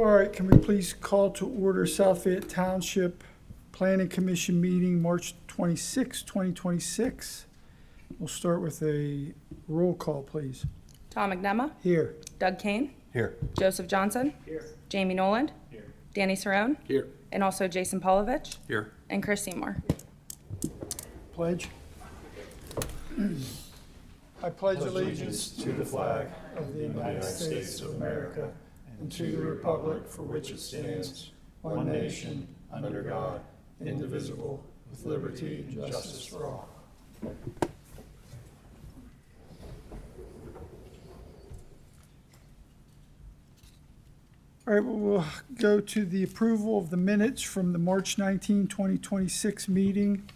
All right, can we please call to order South Fayette Township Planning Commission meeting, March 26, 2026. We'll start with a roll call, please. Tom Iagnemma. Here. Doug Kaine. Here. Joseph Johnson. Here. Jamey Noland. Here. Danny Cerrone. Here. And also Jason Paulovich. Here. And Chris Seymour. Pledge. I pledge allegiance to the flag of the United States of America and to the republic for which it stands, one nation, under God, indivisible, with liberty and justice for all. All right, well, we'll go to the approval of the minutes from the March 19, 2026 meeting.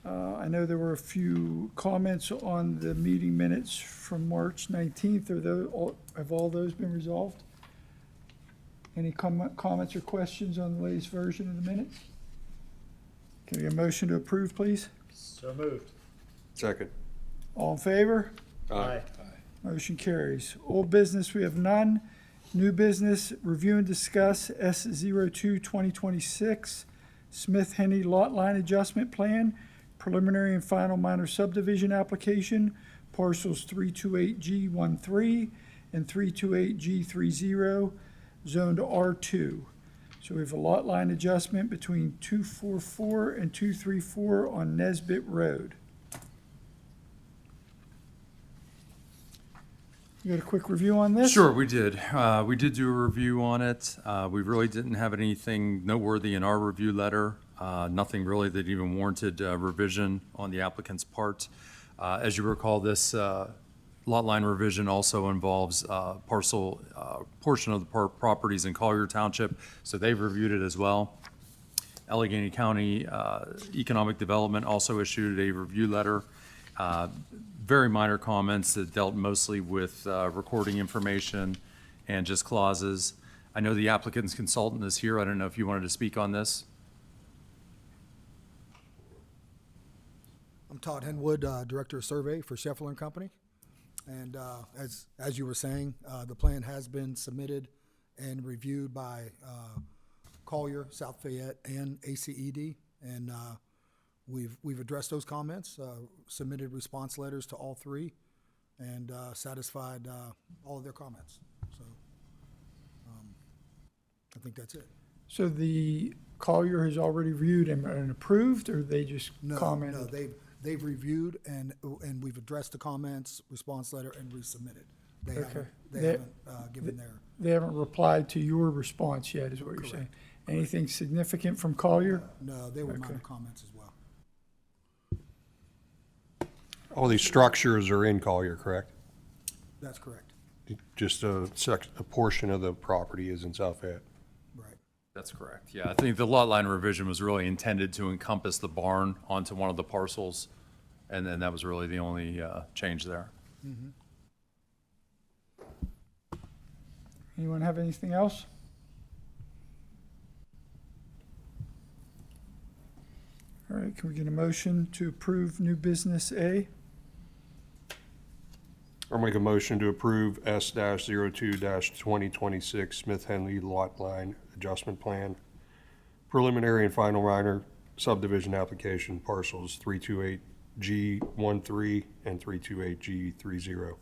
I know there were a few comments on the meeting minutes from March 19th. Have all those been resolved? Any comments or questions on the latest version of the minutes? Can we get a motion to approve, please? So moved. Second. All in favor? Aye. Motion carries. Old business, we have none. New business, review and discuss S02-2026 Smith Henry Lot Line Adjustment Plan, preliminary and final minor subdivision application, parcels 328G13 and 328G30, zoned R2. So we have a lot line adjustment between 244 and 234 on Nesbit Road. You got a quick review on this? Sure, we did. We did do a review on it. We really didn't have anything noteworthy in our review letter. Nothing really that even warranted revision on the applicant's part. As you recall, this lot line revision also involves portion of the properties in Collier Township, so they've reviewed it as well. Allegheny County Economic Development also issued a review letter. Very minor comments that dealt mostly with recording information and just clauses. I know the applicant's consultant is here. I don't know if you wanted to speak on this. I'm Todd Henwood, Director of Survey for Scheffler & Company. And as you were saying, the plan has been submitted and reviewed by Collier, South Fayette, and ACED. And we've addressed those comments, submitted response letters to all three, and satisfied all of their comments. So I think that's it. So the Collier has already reviewed and approved, or they just commented? No, they've reviewed and we've addressed the comments, response letter, and resubmitted. They Okay. haven't given their. They haven't replied to your response yet, is what you're saying? Anything significant from Collier? No, they were Okay. minor comments as well. All these structures are in Collier, correct? That's correct. Just a portion of the property is in South Fayette. Right. That's correct. Yeah, I think the lot line revision was really intended to encompass the barn onto one of the parcels, and then that was really the only change there. Anyone have anything else? All right, can we get a motion to approve new business A? I'll make a motion to approve S-02-2026 Smith Henry Lot Line Adjustment Plan, preliminary and final minor subdivision application, parcels 328G13 and 328G30.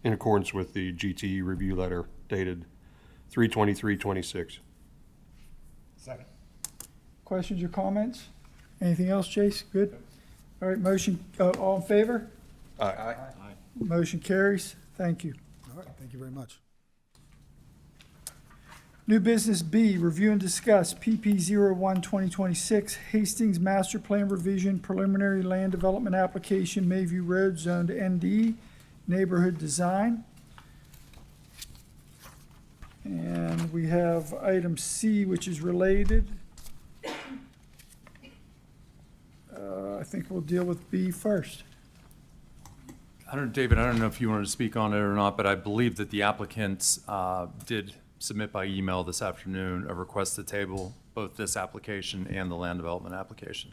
In accordance with the GTE review letter dated 3/23/26. Second. Questions or comments? Anything else, Chase? Good? All right, motion, all in favor? Aye. Motion carries. Thank you. All right, thank you very much. New business B, review and discuss PP 01-2026 Hastings Master Plan Revision Preliminary Land Development Application, Mayview Road, Zoned ND, Neighborhood Design. And we have item C, which is related. I think we'll deal with B first. David, I don't know if you wanted to speak on it or not, but I believe that the applicants did submit by email this afternoon a request to table both this application and the land development application.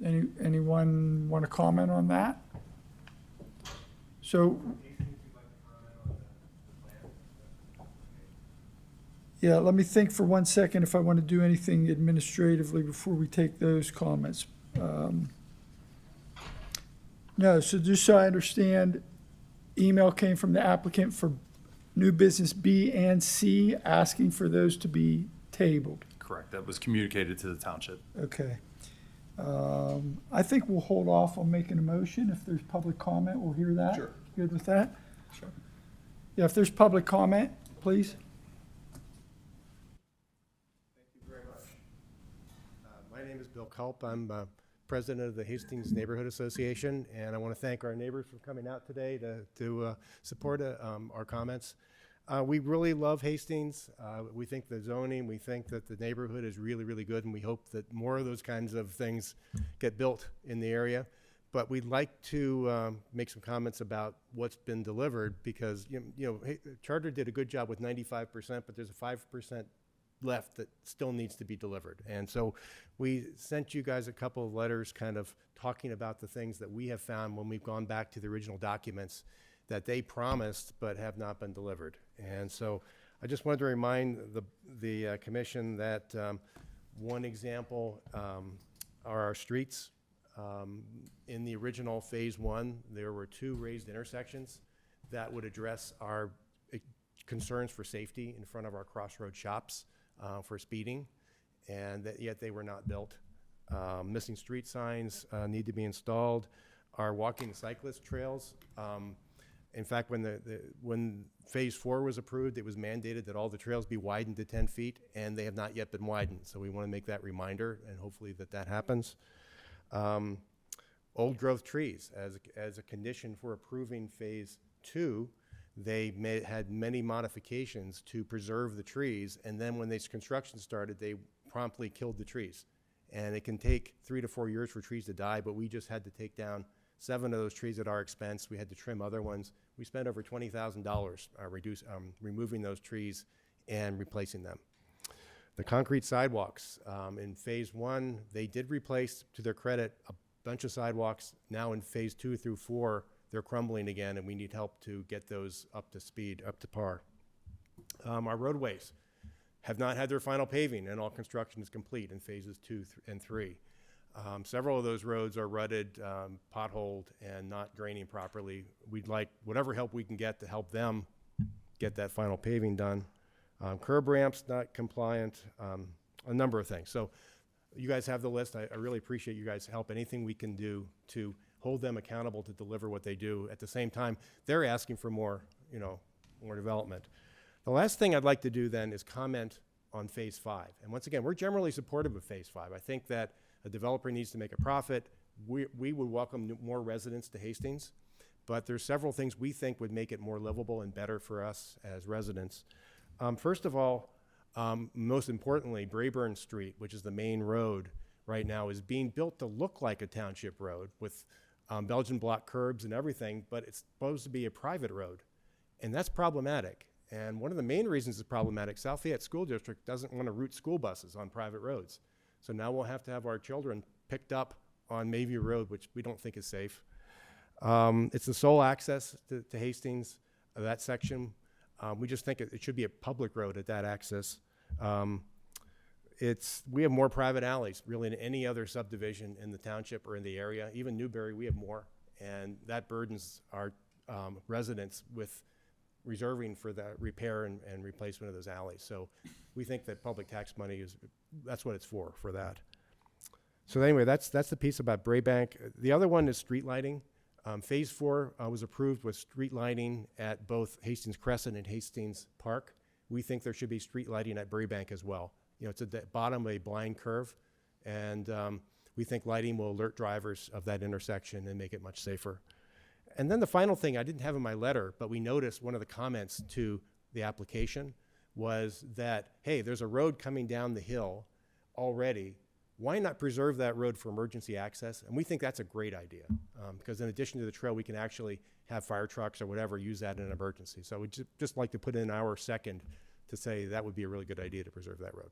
Anyone want to comment on that? So, yeah, let me think for 1 second if I want to do anything administratively before we take those comments. No, so just so I understand, email came from the applicant for new business B and C, asking for those to be tabled. Correct. That was communicated to the township. Okay. I think we'll hold off on making a motion. If there's public comment, we'll hear that. Sure. Good with that? Sure. Yeah, if there's public comment, please. Thank you very much. My name is Bill Culp. I'm president of the Hastings Neighborhood Association, and I want to thank our neighbors for coming out today to support our comments. We really love Hastings. We think the zoning, we think that the neighborhood is really, really good, and we hope that more of those kinds of things get built in the area. But we'd like to make some comments about what's been delivered, because Charter did a good job with 95%, but there's a 5% left that still needs to be delivered. And so we sent you guys a couple of letters kind of talking about the things that we have found when we've gone back to the original documents that they promised but have not been delivered. And so I just wanted to remind the commission that one example are our streets. In the original phase 1, there were 2 raised intersections that would address our concerns for safety in front of our crossroad shops for speeding, and yet they were not built. Missing street signs need to be installed. Our walking and cyclist trails, in fact, when phase 4 was approved, it was mandated that all the trails be widened to 10 feet, and they have not yet been widened. So we want to make that reminder, and hopefully that happens. Old growth trees, as a condition for approving phase 2, they had many modifications to preserve the trees, and then when this construction started, they promptly killed the trees. And it can take 3 to 4 years for trees to die, but we just had to take down 7 of those trees at our expense. We had to trim other ones. We spent over $20,000 removing those trees and replacing them. The concrete sidewalks, in phase 1, they did replace, to their credit, a bunch of sidewalks. Now in phase 2 through 4, they're crumbling again, and we need help to get those up to speed, up to par. Our roadways have not had their final paving, and all construction is complete in phases 2 and 3. Several of those roads are rutted, potholed, and not draining properly. We'd like whatever help we can get to help them get that final paving done. Curb ramps not compliant, a number of things. So you guys have the list. I really appreciate you guys' help. Anything we can do to hold them accountable to deliver what they do. At the same time, they're asking for more development. The last thing I'd like to do then is comment on phase 5. And once again, we're generally supportive of phase 5. I think that a developer needs to make a profit. We would welcome more residents to Hastings, but there's several things we think would make it more livable and better for us as residents. First of all, most importantly, Brayburn Street, which is the main road right now, is being built to look like a township road with Belgian block curbs and everything, but it's supposed to be a private road, and that's problematic. And one of the main reasons it's problematic, South Fayette School District doesn't want to route school buses on private roads. So now we'll have to have our children picked up on Mayview Road, which we don't think is safe. It's the sole access to Hastings, that section. We just think it should be a public road at that access. We have more private alleys, really, than any other subdivision in the township or in the area. Even Newberry, we have more, and that burdens our residents with reserving for the repair and replacement of those alleys. So we think that public tax money that's what it's for that. So anyway, that's the piece about Braybank. The other one is street lighting. Phase 4 was approved with street lighting at both Hastings Crescent and Hastings Park. We think there should be street lighting at Braybank as well. It's at the bottom of a blind curve, and we think lighting will alert drivers of that intersection and make it much safer. And then the final thing I didn't have in my letter, but we noticed one of the comments to the application was that, hey, there's a road coming down the hill already. Why not preserve that road for emergency access? And we think that's a great idea, because in addition to the trail, we can actually have fire trucks or whatever use that in an emergency. So we'd just like to put in our second to say that would be a really good idea to preserve that road.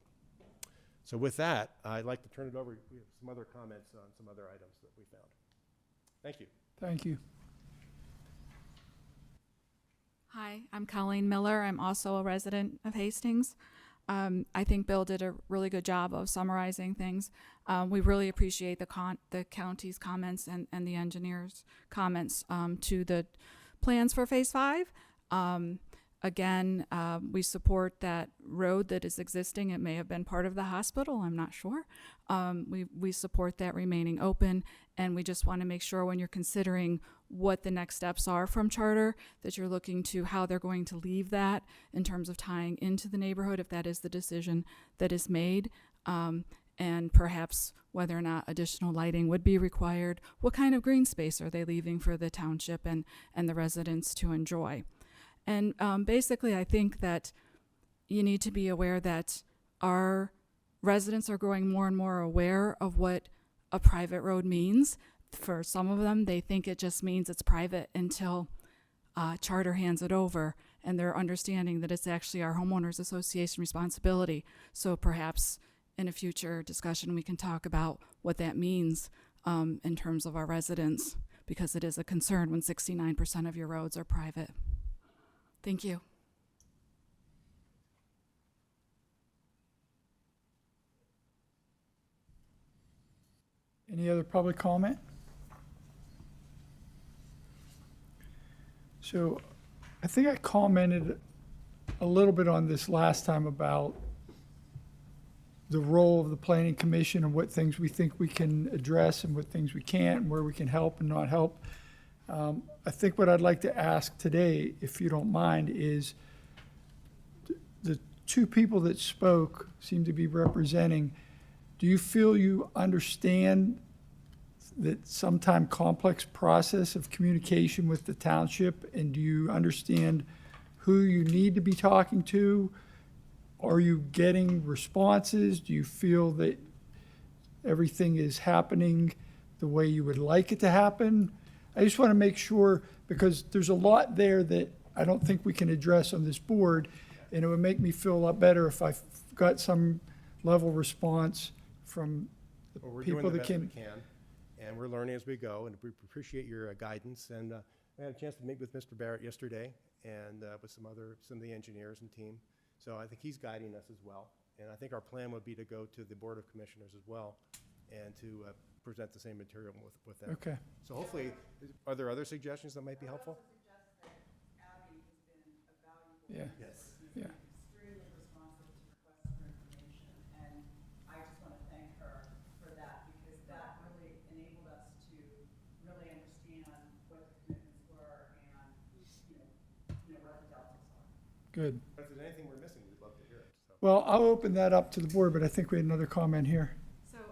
So with that, I'd like to turn it over. We have some other comments on some other items that we found. Thank you. Thank you. Hi, I'm Colleen Miller. I'm also a resident of Hastings. I think Bill did a really good job of summarizing things. We really appreciate the county's comments and the engineer's comments to the plans for Phase 5. Again, we support that road that is existing. It may have been part of the hospital, I'm not sure. We support that remaining open, and we just want to make sure when you're considering what the next steps are from Charter, that you're looking to how they're going to leave that in terms of tying into the neighborhood, if that is the decision that is made, and perhaps whether or not additional lighting would be required. What kind of green space are they leaving for the township and the residents to enjoy? And basically, I think that you need to be aware that our residents are growing more and more aware of what a private road means. For some of them, they think it just means it's private until Charter hands it over, and they're understanding that it's actually our homeowners association responsibility. So perhaps in a future discussion, we can talk about what that means in terms of our residents, because it is a concern when 69% of your roads are private. Thank you. Any other public comment? So I think I commented a little bit on this last time about the role of the planning commission and what things we think we can address and what things we can't, and where we can help and not help. I think what I'd like to ask today, if you don't mind, is the two people that spoke seem to be representing, do you feel you understand that sometime complex process of communication with the township, and do you understand who you need to be talking to? Are you getting responses? Do you feel that everything is happening the way you would like it to happen? I just want to make sure, because there's a lot there that I don't think we can address on this board, and it would make me feel a lot better if I got some level of response from the Well, we're people doing the that best came. we can, and we're learning as we go, and we appreciate your guidance. And I had a chance to meet with Mr. Barrett yesterday, and with some of the engineers and team. So I think he's guiding us as well. And I think our plan would be to go to the Board of Commissioners as well, and to present the same material with them. Okay. So hopefully, are there other suggestions that might be helpful? Yeah. Yes. Yeah. Extremely responsive to requests for information, and I just want to thank her for that, because that really enabled us to really understand what the commitments were and, what the deltas are. Good. If there's anything we're missing, we'd love to hear it. So. Well, I'll open that up to the board, but I think we had another comment here. So,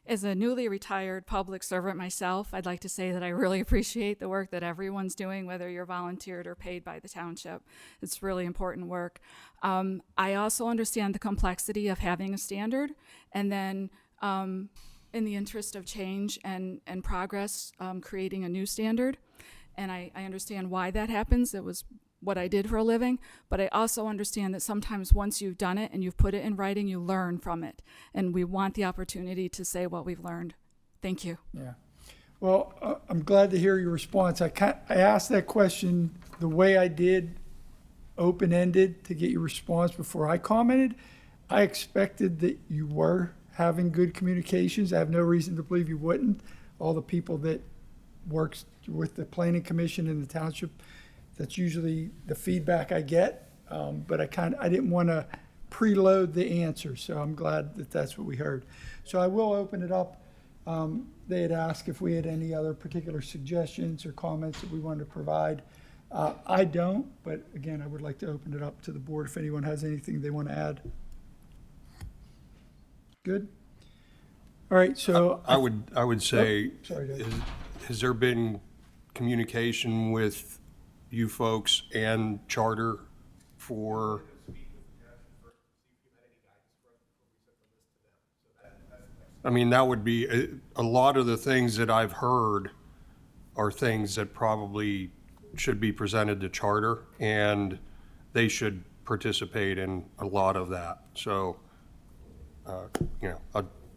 as a newly retired public servant myself, I'd like to say that I really appreciate the work that everyone's doing, whether you're volunteered or paid by the township. It's really important work. I also understand the complexity of having a standard, and then in the interest of change and progress, creating a new standard. And I understand why that happens. It was what I did for a living, but I also understand that sometimes once you've done it and you've put it in writing, you learn from it. And we want the opportunity to say what we've learned. Thank you. Yeah. Well, I'm glad to hear your response. I asked that question the way I did, open-ended, to get your response before I commented. I expected that you were having good communications. I have no reason to believe you wouldn't. All the people that works with the planning commission and the township, that's usually the feedback I get. But I didn't want to preload the answer, so I'm glad that that's what we heard. So I will open it up. They had asked if we had any other particular suggestions or comments that we wanted to provide. I don't, but again, I would like to open it up to the board if anyone has anything they want to add. Good? All right, so. I would say, Sorry, Dave. has there been communication with you folks and Charter for? I mean, that would be, a lot of the things that I've heard are things that probably should be presented to Charter, and they should participate in a lot of that. So I'll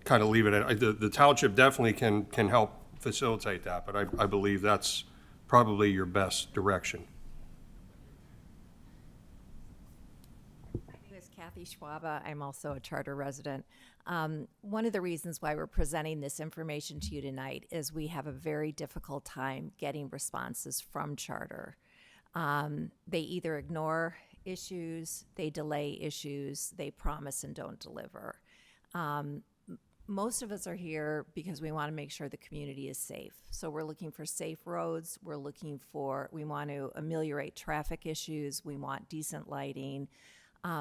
kind of leave it at, the township definitely can help facilitate that, but I believe that's probably your best direction. My name is Kathy Schwaba. I'm also a charter resident. One of the reasons why we're presenting this information to you tonight is we have a very difficult time getting responses from charter. They either ignore issues, they delay issues, they promise and don't deliver. Most of us are here because we want to make sure the community is safe. So we're looking for safe roads. We want to ameliorate traffic issues. We want decent lighting.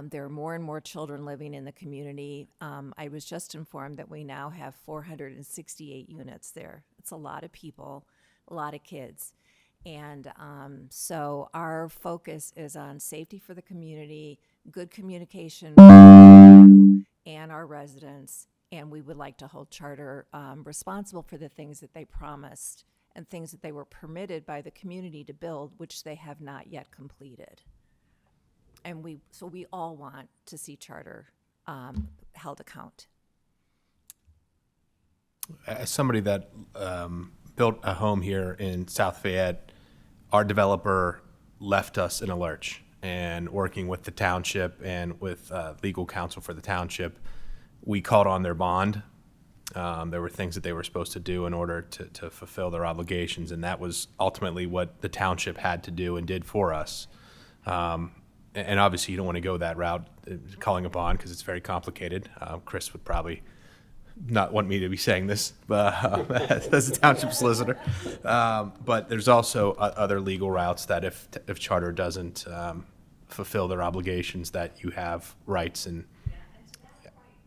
There are more and more children living in the community. I was just informed that we now have 468 units there. It's a lot of people, a lot of kids. And so our focus is on safety for the community, good communication with you and our residents, and we would like to hold charter responsible for the things that they promised and things that they were permitted by the community to build, which they have not yet completed. And we all want to see charter held account. As somebody that built a home here in South Fayette, our developer left us in a lurch. And working with the township and with legal counsel for the township, we called on their bond. There were things that they were supposed to do in order to fulfill their obligations, and that was ultimately what the township had to do and did for us. And obviously, you don't want to go that route, calling a bond, because it's very complicated. Chris would probably not want me to be saying this as a township solicitor. But there's also other legal routes that if charter doesn't fulfill their obligations, that you have rights and. Yeah, and to that point,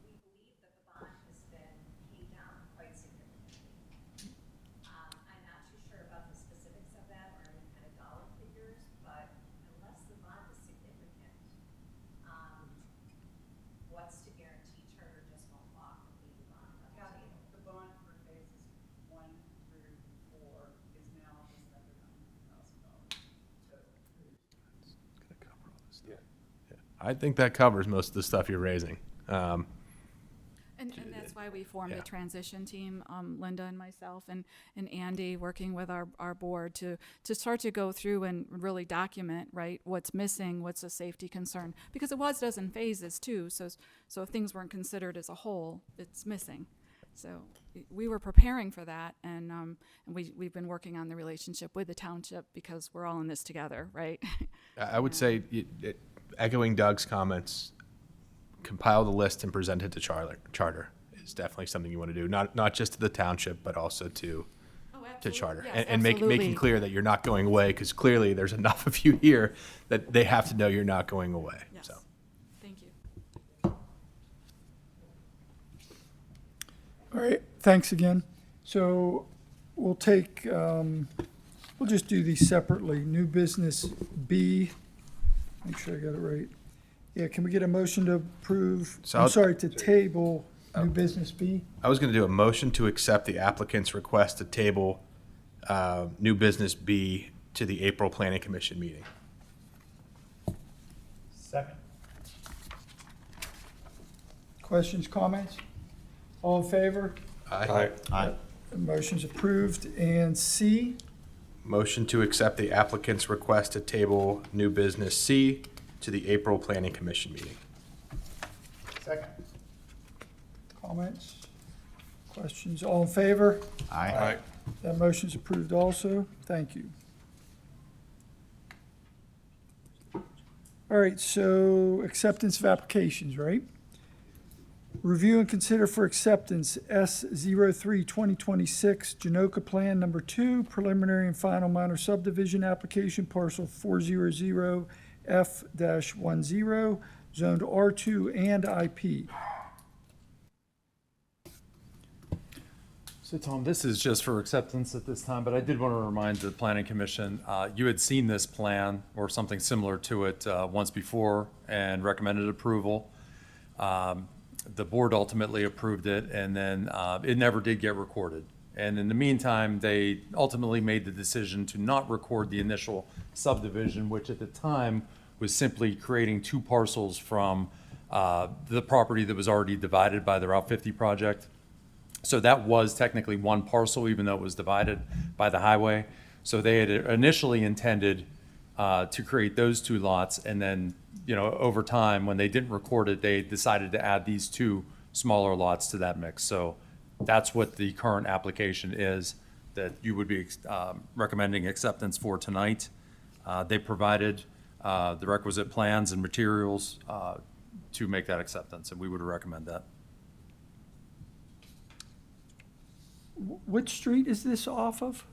we believe that the bond has been paid down quite significantly. I'm not too sure about the specifics of that or any kind of dollar figures, but unless the bond is significant, what's to guarantee charter just won't walk and leave the bond on the Kathy, table? the bond for phases 1 through 4 is now just under $900,000 total. I think that covers most of the stuff you're raising. And that's why we formed Yeah. a transition team, Linda and myself and Andy, working with our board to start to go through and really document, right, what's missing, what's a safety concern. Because it does in phases too, so if things weren't considered as a whole, it's missing. So we were preparing for that, and we've been working on the relationship with the township because we're all in this together, right? I would say, echoing Doug's comments, compile the list and present it to charter is definitely something you want to do. Not just to the township, but also to charter. Yes, And making absolutely. clear that you're not going away, because clearly there's enough of you here that they have to know you're not going away. Yes. So. Thank you. All right, thanks again. So we'll take, we'll just do these separately. New business B, make sure I got it right. Yeah, can we get a motion to approve, So I'm I'll- sorry, to table new business B? I was going to do a motion to accept the applicant's request to table new business B to the April Planning Commission meeting. Second. Questions, comments? All in favor? Aye. The motion's approved. And C, Motion to accept the applicant's request to table new business C to the April Planning Commission meeting. Second. comments? Questions, all in favor? Aye. That motion's approved also. Thank you. All right, so acceptance of applications, right? Review and consider for acceptance S03 2026 Genoka Plan Number 2, preliminary and final minor subdivision application parcel 400F-10, zoned R2 and IP. So Tom, this is just for acceptance at this time, but I did want to remind the Planning Commission, you had seen this plan or something similar to it once before and recommended approval. The board ultimately approved it, and then it never did get recorded. And in the meantime, they ultimately made the decision to not record the initial subdivision, which at the time was simply creating two parcels from the property that was already divided by the Route 50 project. So that was technically one parcel, even though it was divided by the highway. So they had initially intended to create those two lots, and then, over time, when they didn't record it, they decided to add these two smaller lots to that mix. So that's what the current application is that you would be recommending acceptance for tonight. They provided the requisite plans and materials to make that acceptance, and we would recommend that. Which street is this off of?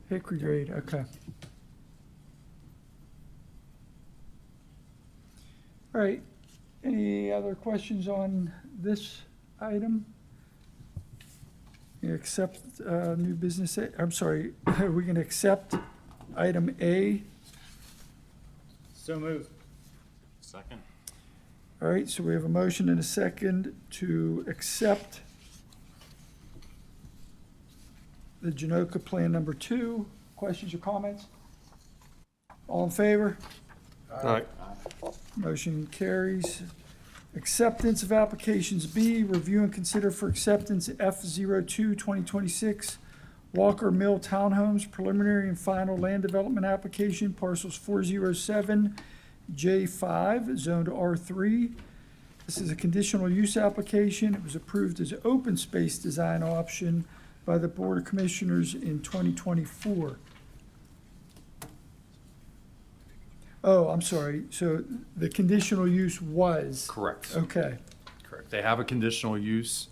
Hickory Grade, okay. All right, any other questions on this item? You accept new business, I'm sorry, are we gonna accept item A? So moved. Second. All right, so we have a motion and a second to accept the Genoka Plan Number 2. Questions or comments? All in favor? All right. Motion carries. Acceptance of applications B, review and consider for acceptance F02-2026 Walker Mill Townhomes preliminary and final land development application, parcels 407J5, zoned R3. This is a conditional use application. It was approved as open space design option by the Board of Commissioners in 2024. Oh, I'm sorry. So the conditional use was? Correct. Okay. Correct. They have a conditional use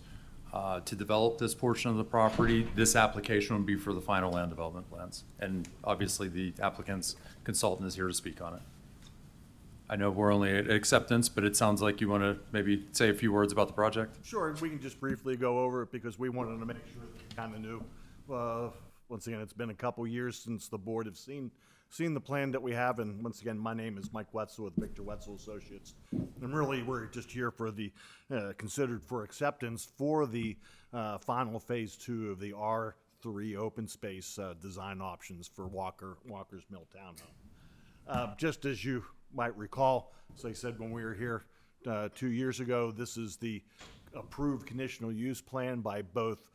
to develop this portion of the property. This application would be for the final land development plans. And obviously, the applicant's consultant is here to speak on it. I know we're only at acceptance, but it sounds like you want to maybe say a few words about the project? Sure, we can just briefly go over it because we wanted to make sure that we kind of knew. Once again, it's been a couple years since the board have seen the plan that we have, and once again, my name is Mike Wetzel with Victor Wetzel Associates. And really, we're just here for the, considered for acceptance for the final phase 2 of the R3 open space design options for Walker's Mill Townhome. Just as you might recall, as I said when we were here 2 years ago, this is the approved conditional use plan by both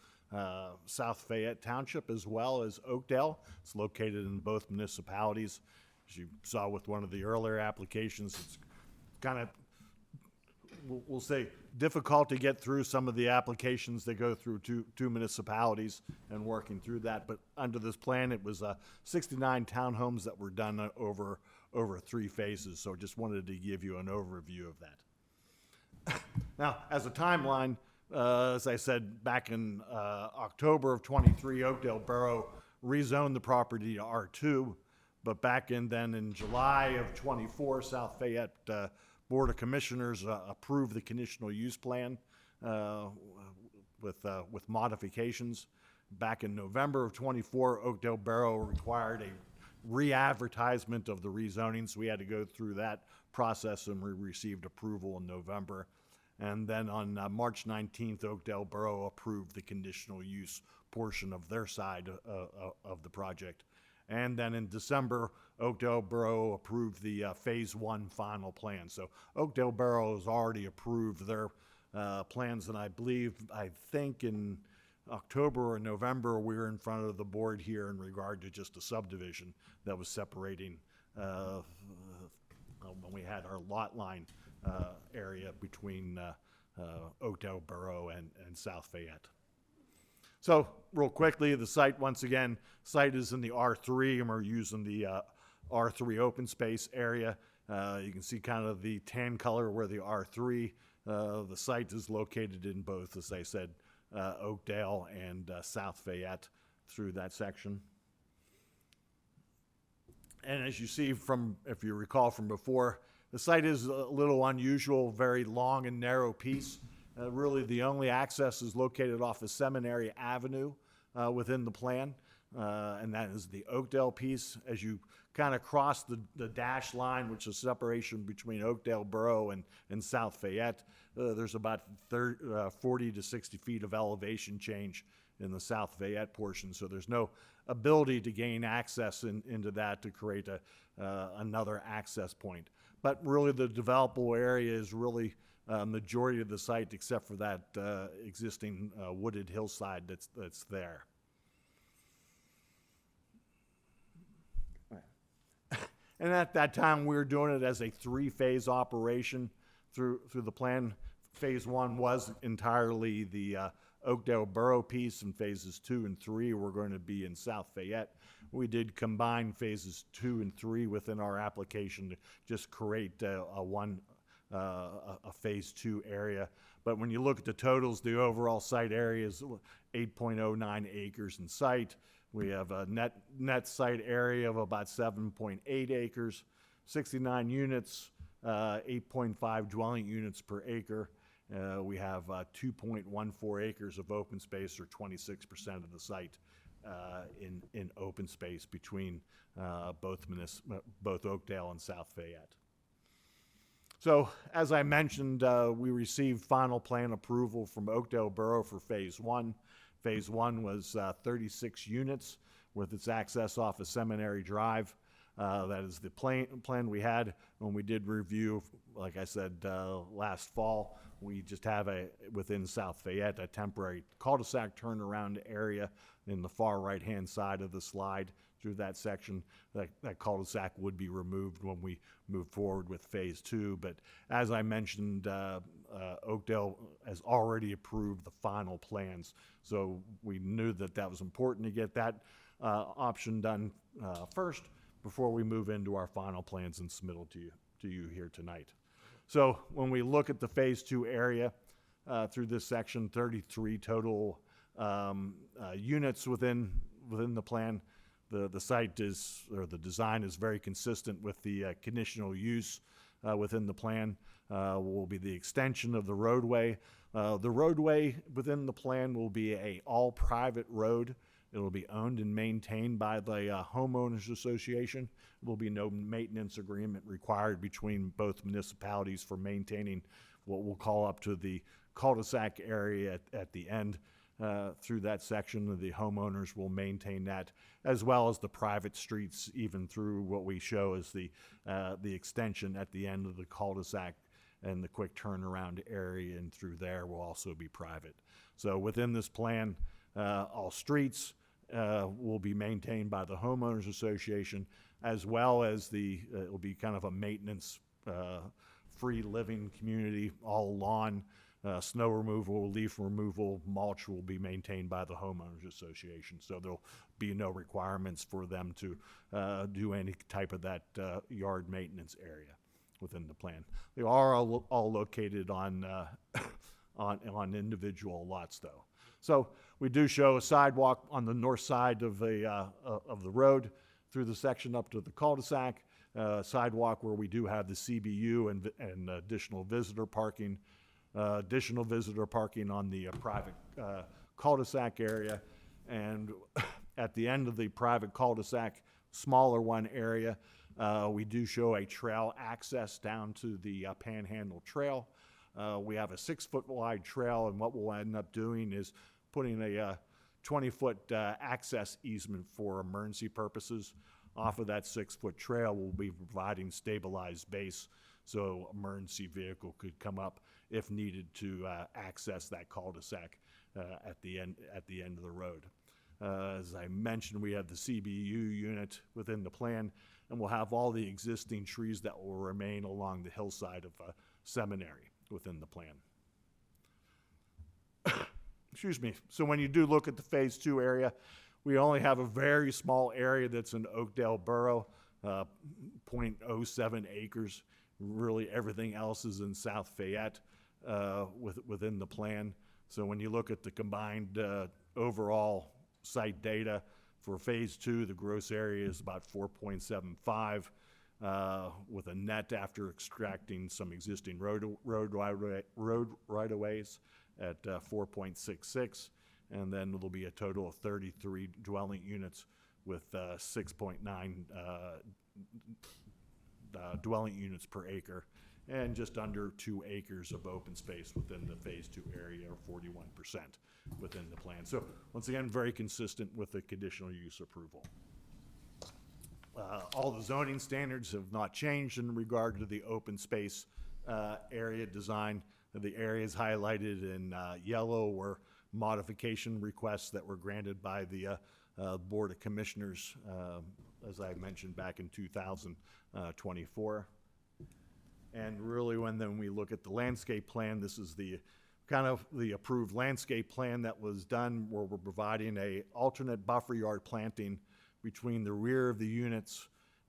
South Fayette Township as well as Oakdale. It's located in both municipalities. As you saw with one of the earlier applications, it's kind of, we'll say, difficult to get through some of the applications that go through two municipalities and working through that. But under this plan, it was 69 townhomes that were done over 3 phases. So just wanted to give you an overview of that. Now, as a timeline, as I said, back in October of 23, Oakdale Borough rezoned the property to R2, but back in July of 24, South Fayette Board of Commissioners approved the conditional use plan with modifications. Back in November of 24, Oakdale Borough required a re-advertisement of the rezoning, so we had to go through that process, and we received approval in November. And then on March 19th, Oakdale Borough approved the conditional use portion of their side of the project. And then in December, Oakdale Borough approved the Phase 1 final plan. So Oakdale Borough has already approved their plans, and I think in October or November, we were in front of the board here in regard to just a subdivision that was separating when we had our lot line area between Oakdale Borough and South Fayette. So real quickly, the site, once again, site is in the R3, and we're using the R3 open space area. You can see kind of the tan color where the R3, the site is located in both, as I said, Oakdale and South Fayette through that section. And as you see from, if you recall from before, the site is a little unusual, very long and narrow piece. Really, the only access is located off of Seminary Avenue within the plan, and that is the Oakdale piece. As you kind of cross the dash line, which is separation between Oakdale Borough and South Fayette, there's about 40 to 60 feet of elevation change in the South Fayette portion, so there's no ability to gain access into that to create another access point. But really, the developable area is really majority of the site, except for that existing wooded hillside that's there. And at that time, we were doing it as a three-phase operation through the plan. Phase 1 was entirely the Oakdale Borough piece, and phases 2 and 3 were going to be in South Fayette. We did combine phases 2 and 3 within our application to just create a phase 2 area. But when you look at the totals, the overall site area is 8.09 acres in site. We have a net site area of about 7.8 acres, 69 units, 8.5 dwelling units per acre. We have 2.14 acres of open space, or 26% of the site in open space between both Oakdale and South Fayette. So, as I mentioned, we received final plan approval from Oakdale Borough for Phase 1. Phase 1 was 36 units with its access off of Seminary Drive. That is the plan we had when we did review, like I said, last fall. We just have within South Fayette, a temporary cul-de-sac turnaround area in the far right-hand side of the slide through that section. That cul-de-sac would be removed when we move forward with Phase 2. But as I mentioned, Oakdale has already approved the final plans. So we knew that was important to get that option done first before we move into our final plans and submittal to you here tonight. So when we look at the Phase 2 area through this section, 33 total units within the plan. The site is, or the design is very consistent with the conditional use within the plan. Will be the extension of the roadway. The roadway within the plan will be a all-private road. It will be owned and maintained by the homeowners association. There will be no maintenance agreement required between both municipalities for maintaining what we'll call up to the cul-de-sac area at the end. Through that section, the homeowners will maintain that, as well as the private streets, even through what we show as the extension at the end of the cul-de-sac, and the quick turnaround area and through there will also be private. So within this plan, all streets will be maintained by the homeowners association, as well as it will be kind of a maintenance free living community. All lawn, snow removal, leaf removal, mulch will be maintained by the homeowners association. So there'll be no requirements for them to do any type of that yard maintenance area within the plan. They are all located on individual lots, though. So we do show a sidewalk on the north side of the road through the section up to the cul-de-sac. Sidewalk where we do have the CBU and additional visitor parking. Additional visitor parking on the private cul-de-sac area. And at the end of the private cul-de-sac, smaller one area, we do show a trail access down to the Panhandle Trail. We have a 6-foot wide trail, and what we'll end up doing is putting a 20-foot access easement for emergency purposes. Off of that 6-foot trail, we'll be providing stabilized base so emergency vehicle could come up if needed to access that cul-de-sac at the end of the road. As I mentioned, we have the CBU unit within the plan, and we'll have all the existing trees that will remain along the hillside of Seminary within the plan. Excuse me. So when you do look at the Phase 2 area, we only have a very small area that's in Oakdale Borough, 0.07 acres. Really, everything else is in South Fayette within the plan. So when you look at the combined overall site data for Phase 2, the gross area is about 4.75, with a net after extracting some existing road right-of-ways at 4.66, and then there'll be a total of 33 dwelling units with 6.9 dwelling units per acre, and just under 2 acres of open space within the Phase 2 area, or 41% within the plan. So once again, very consistent with the conditional use approval. All the zoning standards have not changed in regard to the open space area design. The areas highlighted in yellow were modification requests that were granted by the Board of Commissioners, as I mentioned, back in 2024. And really, when we look at the landscape plan, this is the kind of the approved landscape plan that was done, where we're providing a alternate buffer yard planting between the rear of the units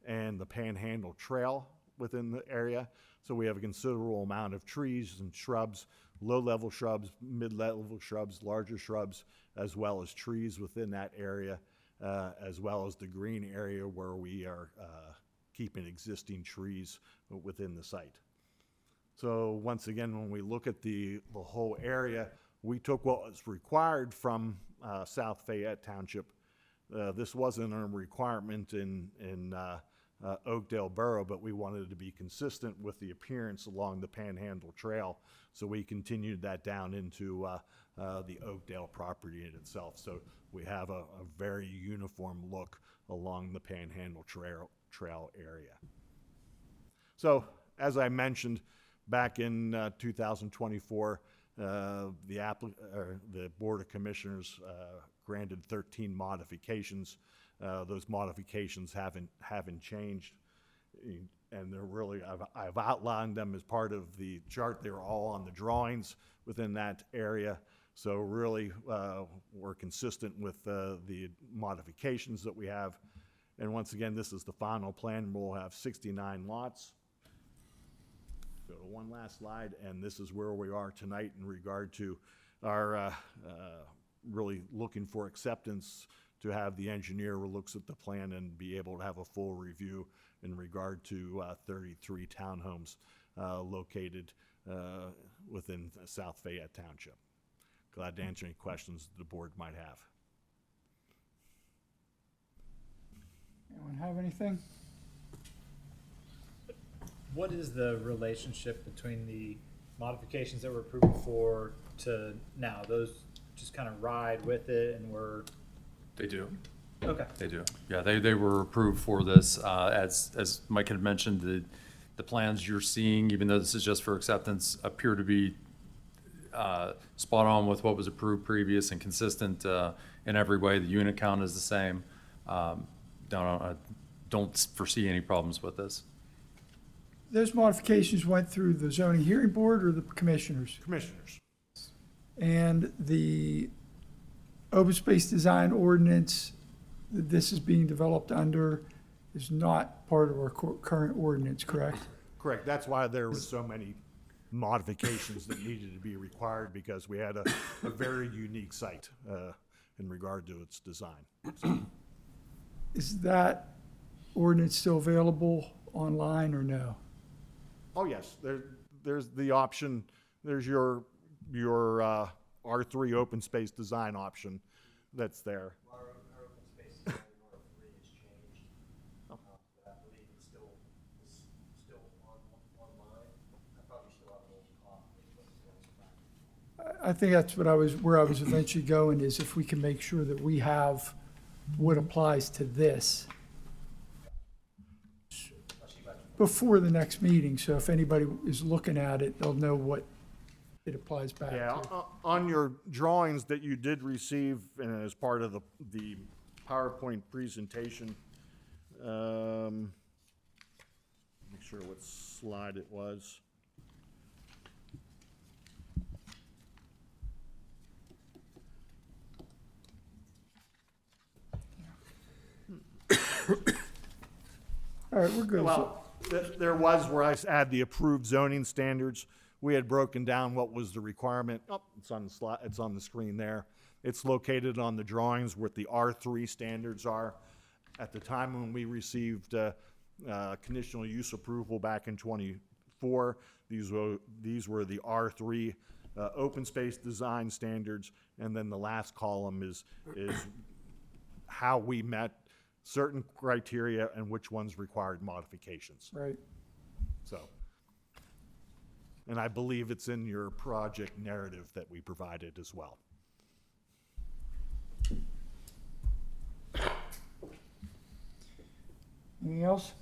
and the Panhandle Trail within the area. So we have a considerable amount of trees and shrubs, low-level shrubs, mid-level shrubs, larger shrubs, as well as trees within that area, as well as the green area where we are keeping existing trees within the site. So once again, when we look at the whole area, we took what was required from South Fayette Township. This wasn't a requirement in Oakdale Borough, but we wanted to be consistent with the appearance along the Panhandle Trail. So we continued that down into the Oakdale property in itself. So we have a very uniform look along the Panhandle Trail area. So as I mentioned, back in 2024, the Board of Commissioners granted 13 modifications. Those modifications haven't changed, and they're really, I've outlined them as part of the chart. They're all on the drawings within that area. So really, we're consistent with the modifications that we have. And once again, this is the final plan. We'll have 69 lots. Go to one last slide, and this is where we are tonight in regard to our really looking for acceptance to have the engineer who looks at the plan and be able to have a full review in regard to 33 townhomes located within South Fayette Township. Glad to answer any questions the board might have. Anyone have anything? What is the relationship between the modifications that were approved before to now? Those just kind of ride with it and we're... They do. Okay. They do. Yeah, they were approved for this. As Mike had mentioned, the plans you're seeing, even though this is just for acceptance, appear to be spot on with what was approved previous and consistent in every way. The unit count is the same. Don't foresee any problems with this. Those modifications went through the zoning hearing board or the commissioners? Commissioners. And the open space design ordinance that this is being developed under is not part of our current ordinance, correct? Correct. That's why there was so many modifications that needed to be required, because we had a very unique site in regard to its design. So, Is that ordinance still available online or no? oh yes, there's the option. There's your R3 open space design option that's there. Our open space design in R3 has changed, but I believe it's still online. I probably still have an old copy, but it's I think that's what where I was eventually going, is if we can make sure that we have what applies to this before the next meeting, so if anybody is looking at it, they'll know what it applies back Yeah, to. on your drawings that you did receive and as part of the PowerPoint presentation, make sure what slide it was. All right, we're good. Well, there was where I had the approved zoning standards. We had broken down what was the requirement. Oh, it's on the slide, it's on the screen there. It's located on the drawings where the R3 standards are. At the time when we received conditional use approval back in '24, these were the R3 open space design standards, and then the last column is how we met certain criteria and which ones required modifications. Right. So, and I believe it's in your project narrative that we provided as well. Anything else?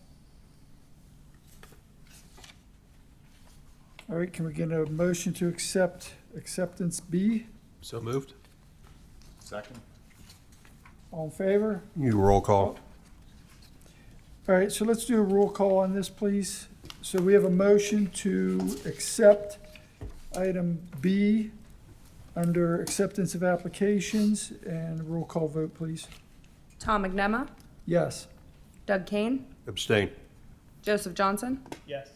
All right, can we get a motion to accept acceptance B? So moved? Second. All in favor? You roll call. All right, so let's do a roll call on this, please. So we have a motion to accept item B under acceptance of applications, and roll call vote, please. Tom Iagnemma, Yes. Doug Kaine, Abstain. Joseph Johnson, Yes.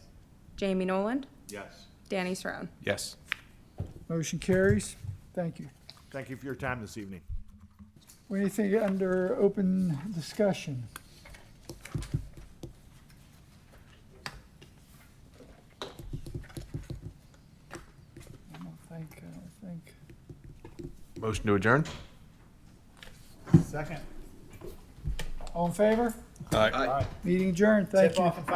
Jamey Noland, Yes. Danny Cerrone. Yes. Motion carries. Thank you. Thank you for your time this evening. Anything under open discussion? I don't think. Motion to adjourn? Second. All in favor? Aye. Meeting adjourned. Thank Tip you. off and